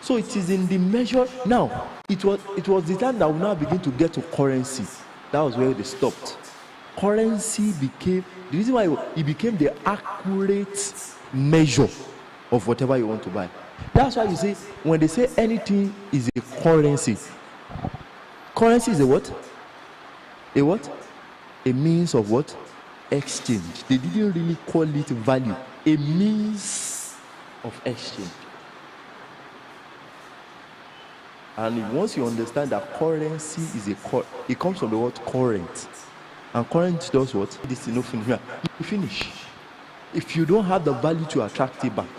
So it is in the measure. Now, it was the time that we now begin to get to currency. That was where they stopped. Currency became, the reason why it became the accurate measure of whatever you want to buy. That's why you see, when they say anything is a currency is a what? A what? A means of what? Exchange. They didn't really call it value. A means of exchange. And once you understand that currency is it comes from the word current. And current does what? This is no finish. You finish. If you don't have the value to attract it back.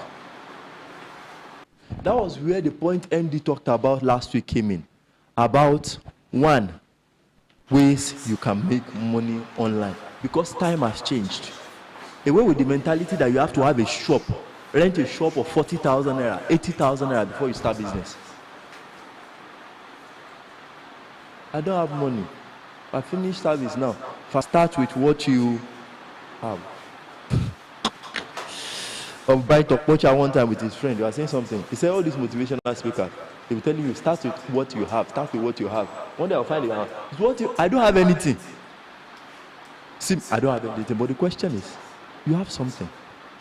That was where the point MD talked about last week came in. About one, ways you can make money online. Because time has changed. Away with the mentality that you have to have a shop, rent a shop of 40,000 naira, 80,000 naira before you start business. I don't have money. I finish service now. If I start with what you have. Of Bright Okpocha one time with his friend, you are saying something. He said, all these motivational speakers, they will tell you, start with what you have. Start with what you have. One day I'll find it out. I don't have anything. See, I don't have anything. But the question is, you have something.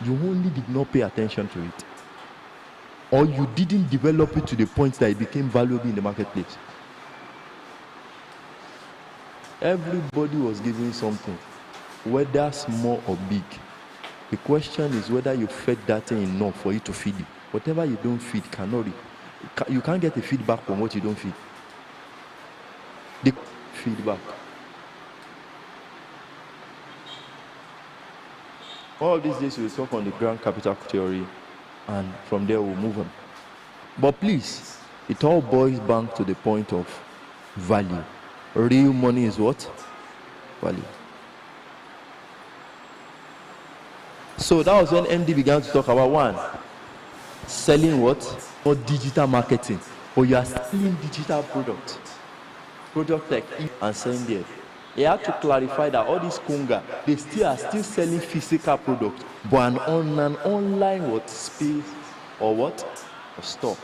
You only did not pay attention to it. Or you didn't develop it to the point that it became valuable in the marketplace. Everybody was giving something, whether small or big. The question is whether you fed that thing enough for you to feed it. Whatever you don't feed cannot. You can't get a feedback from what you don't feed. The feedback. All of these days we'll talk on the grand capital theory, and from there we'll move on. But please, it all boils back to the point of value. Real money is what? Value. So that was when MD began to talk about one, selling what? Not digital marketing, but you are selling digital product like and selling there. He had to clarify that all these Kunga, they are still selling physical product, but on an online what space or what? Or store.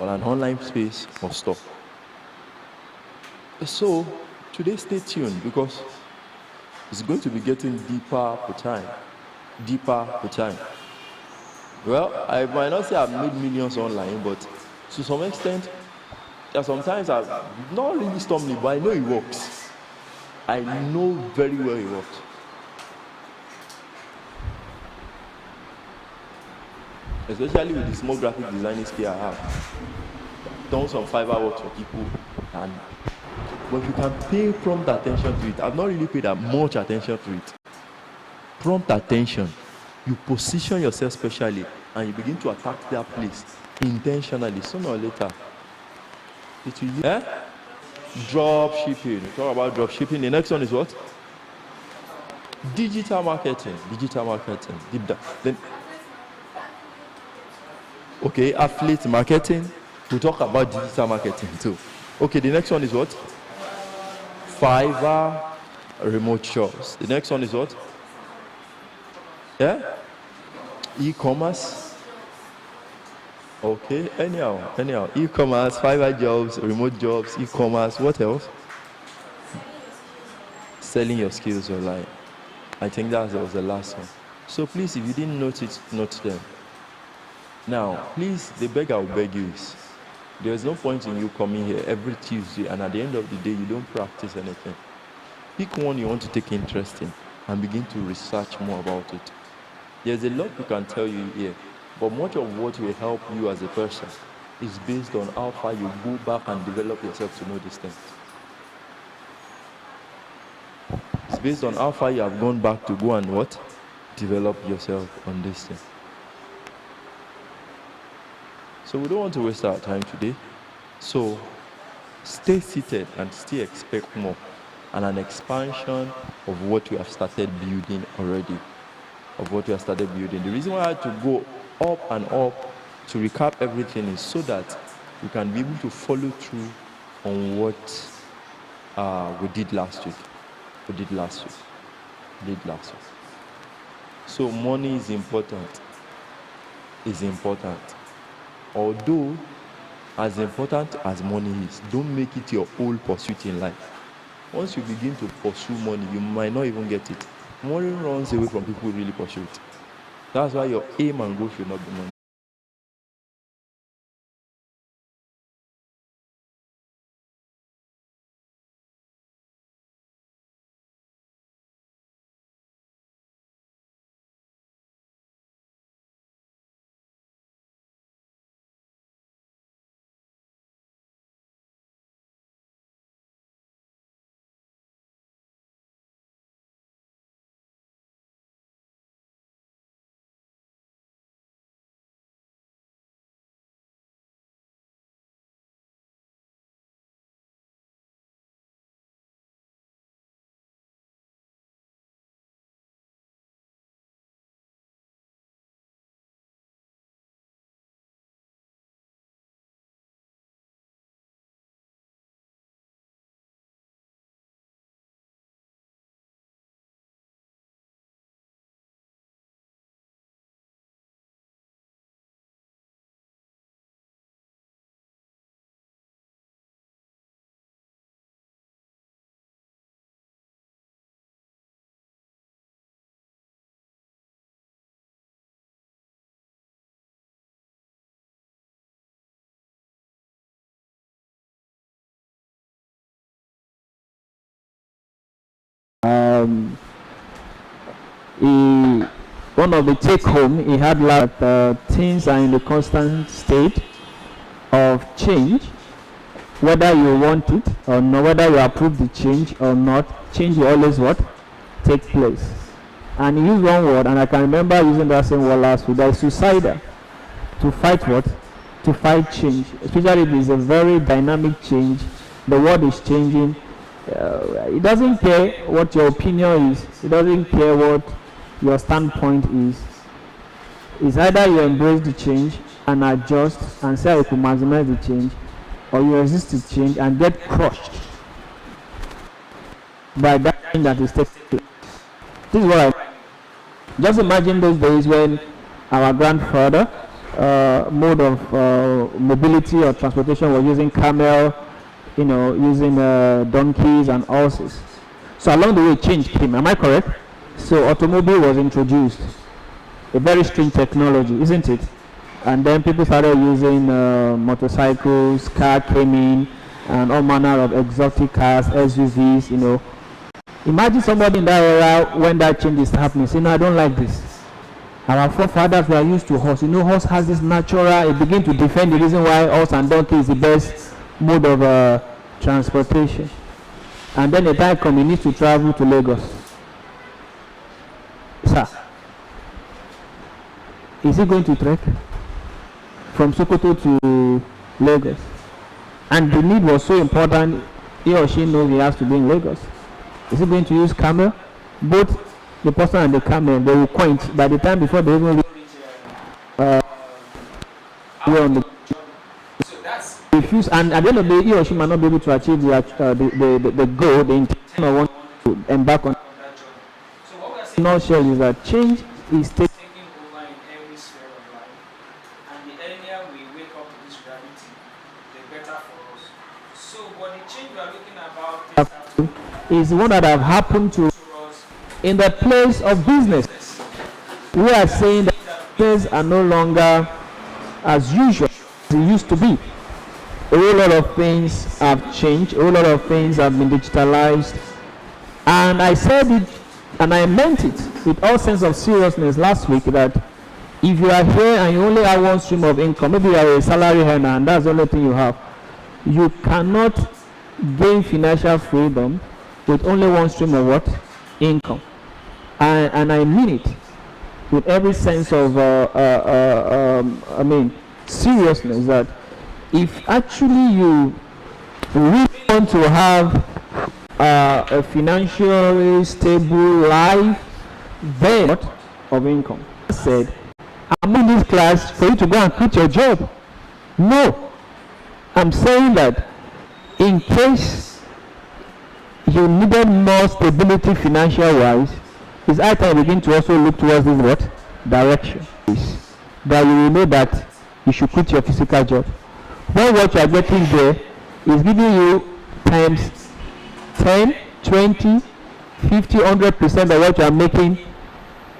On an online space or store. So today stay tuned because it's going to be getting deeper per time. Deeper per time. Well, I might not say I've made millions online, but to some extent, there are sometimes I've not really stumbling, but I know it works. I know very well it works. Especially with the small graphic designing skill I have. Done some Fiverr work for people, and but you can pay prompt attention to it. I've not really paid that much attention to it. Prompt attention. You position yourself specially and you begin to attack that place intentionally. Sooner or later, it will. Drop shipping. We talk about drop shipping. The next one is what? Digital marketing. Digital marketing. Deep down. Then, okay, affiliate marketing. We'll talk about digital marketing too. Okay, the next one is what? Fiverr remote shops. The next one is what? Yeah? E-commerce. Okay, anyhow. E-commerce, Fiverr jobs, remote jobs, e-commerce. What else? Selling your skills online. I think that was the last one. So please, if you didn't note it, note them. Now, please, the beg I will beg you is, there's no point in you coming here every Tuesday and at the end of the day, you don't practice anything. Pick one you want to take interest in and begin to research more about it. There's a lot we can tell you here, but much of what will help you as a person is based on how far you go back and develop yourself to know these things. It's based on how far you have gone back to go and what? Develop yourself on this thing. So we don't want to waste our time today. So stay seated and still expect more and an expansion of what we have started building already. The reason why I had to go up and up to recap everything is so that we can be able to follow through on what we did last week. So money is important. is important. Although, as important as money is, don't make it your whole pursuit in life. Once you begin to pursue money, you might not even get it. Money runs away from people who really pursue it. That's why your aim and goal should not be money. He, one of the take home he had that things are in a constant state of change, whether you want it or not, whether you approve the change or not, change will always what? Take place. And he used one word, and I can remember using that same word last week, that is suicidal. To fight what? To fight change. Especially if it is a very dynamic change, the world is changing. It doesn't care what your opinion is, it doesn't care what your standpoint is. It's either you embrace the change and adjust and say you can maximize the change, or you resist the change and get crushed by that thing that is taking place. This is what I just imagine those days when our grandfather mode of mobility or transportation was using camel, using donkeys and horses. So along the way change came, am I correct? So automobile was introduced, a very strange technology, isn't it? And then people started using motorcycles, car came in, and all manner of exotic cars, SUVs, Imagine somebody in that era when that change is happening, say, no, I don't like this. Our forefathers were used to horse. Horse has this natural, it begin to defend the reason why horse and donkey is the best mode of transportation. And then the time comes, he needs to travel to Lagos. Sir, is he going to trek from Sokoto to Lagos? And the need was so important, he or she knows he has to be in Lagos. Is he going to use camel? Both the person and the camel, they will point by the time before they even reach on the refuse, and at the end of the day, he or she might not be able to achieve the goal, the intention of wanting to embark on that journey. So what we're saying in a nutshell is that change is taking over in every sphere of life, and the earlier we wake up to this reality, the better for us. So what the change we are looking about is one that have happened to us in the place of business. We are saying that things are no longer as usual as it used to be. A whole lot of things have changed, a whole lot of things have been digitalized, and I said it and I meant it with all sense of seriousness last week that if you are here and you only have one stream of income, maybe you are a salary earner and that's the only thing you have, you cannot gain financial freedom with only one stream of what? Income. And I mean it with every sense of seriousness, that if actually you really want to have a financially stable life, then what of income? I said, I'm in this class for you to go and quit your job. No, I'm saying that in case you needed more stability financial wise, it's high time you begin to also look towards this what? Direction. that you will know that you should quit your physical job. When what you are getting there is giving you times 10, 20, 50, 100% of what you are making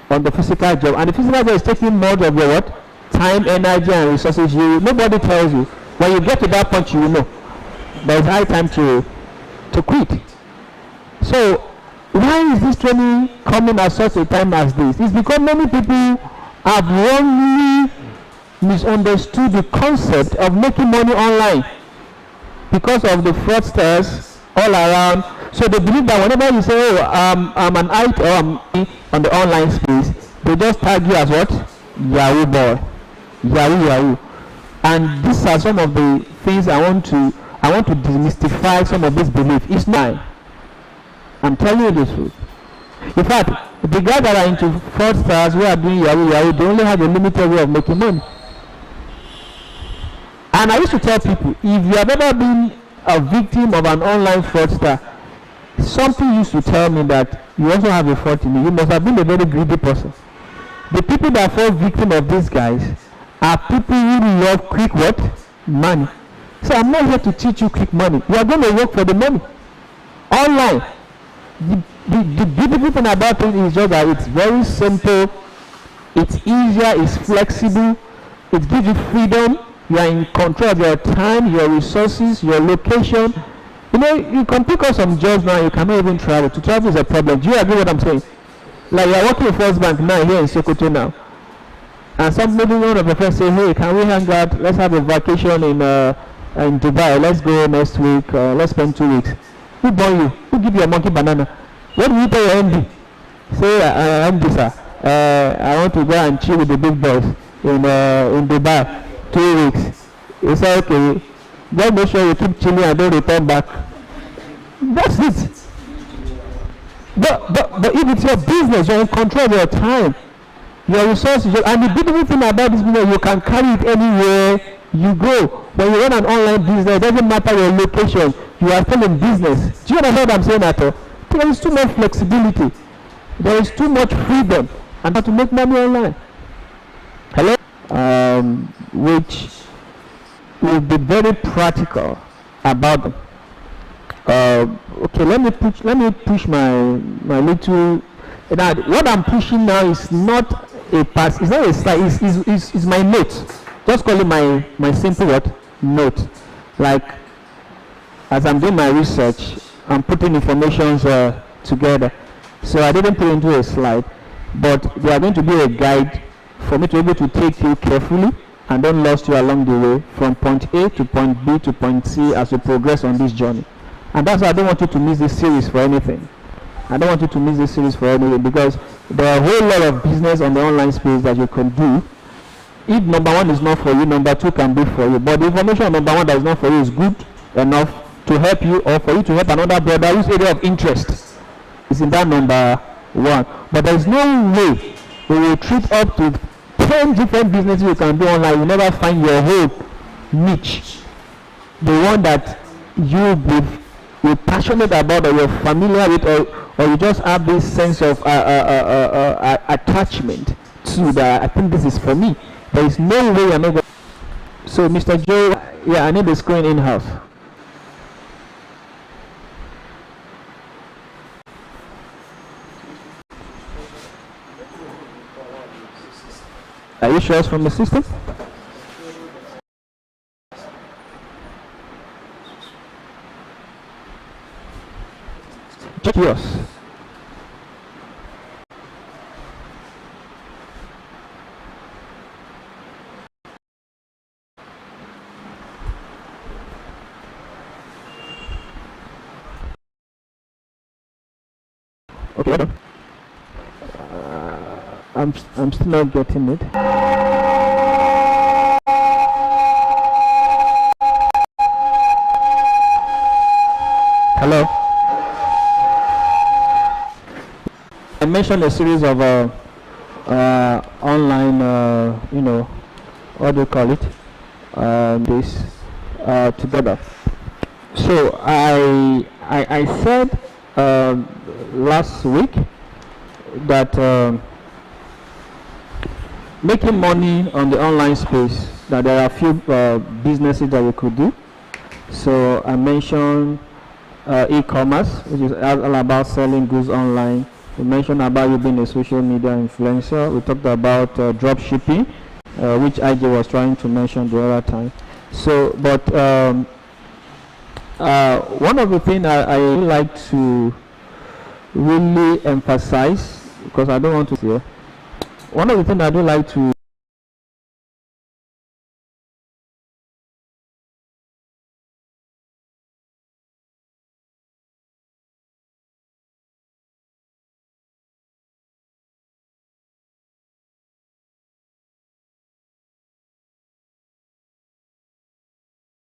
on the physical job, and the physical job is taking more of your what? Time, energy, and resources. Nobody tells you. When you get to that point, you will know there is high time to quit. So why is this training coming at such a time as this? It's because many people have wrongly misunderstood the concept of making money online because of the fraudsters all around. So they believe that whenever you say, oh, I'm an IT or I'm on the online space, they just tag you as what? Yahoo boy, Yahoo. And these are some of the things I want to demystify some of this belief. It's not. I'm telling you the truth. In fact, the guys that are into fraudsters who are doing Yahoo, they only have a limited way of making money. And I used to tell people, if you have ever been a victim of an online fraudster, something used to tell me that you also have a fault in you. You must have been a very greedy person. The people that fall victim of these guys are people who love quick what? Money. So I'm not here to teach you quick money. You are going to work for the money. Online. The beautiful thing about it is just that it's very simple, it's easier, it's flexible, it gives you freedom. You are in control of your time, your resources, your location. You know, you can pick up some jobs now, you cannot even travel. To travel is a problem. Do you agree what I'm saying? Like you are working at First Bank now here in Sokoto now. And maybe one of your friends say, hey, can we hang out? Let's have a vacation in Dubai. Let's go next week. Let's spend 2 weeks. Who born you? Who give you a monkey banana? What do you tell your MD? Say, MD sir, I want to go and chill with the big boys in Dubai. 2 weeks. You say, okay, just make sure you keep chilling and don't return back. That's it. But if it's your business, you're in control of your time, your resources, and the beautiful thing about this business, you can carry it anywhere you go. When you run an online business, it doesn't matter your location, you are still in business. Do you understand what I'm saying at all? There is too much flexibility. There is too much freedom and how to make money online. Hello? Which will be very practical about them. Okay, let me push my little. Now, what I'm pushing now is not a pass. It's not a slide. It's my note. Just call it my simple what note. Like as I'm doing my research, I'm putting information together. So I didn't put it into a slide, but there are going to be a guide for me to be able to take you carefully and don't lose you along the way from point A to point B to point C as you progress on this journey. And that's why I don't want you to miss this series for anything. I don't want you to miss this series for anything because there are a whole lot of business on the online space that you can do. If number one is not for you, number two can be for you. But the information on number one that is not for you is good enough to help you or for you to help another brother whose area of interest is in that number one. But there is no way we will treat up to 10 different businesses you can do online. You never find your whole niche, the one that you're passionate about or you're familiar with, or you just have this sense of attachment to that. I think this is for me. There is no way you're not going. So Mr. Joe, yeah, I need the screen in-house. Are you sure it's from the system? Check yours. Okay, I'm still not getting it. Hello. I mentioned a series of online, what do you call it? This together. So I said last week that making money on the online space, that there are a few businesses that we could do. So I mentioned e-commerce, which is all about selling goods online. We mentioned about you being a social media influencer. We talked about drop shipping, which IJ was trying to mention the other time. So, but one of the things I would like to really emphasize, because I don't want to say, one of the things I do like to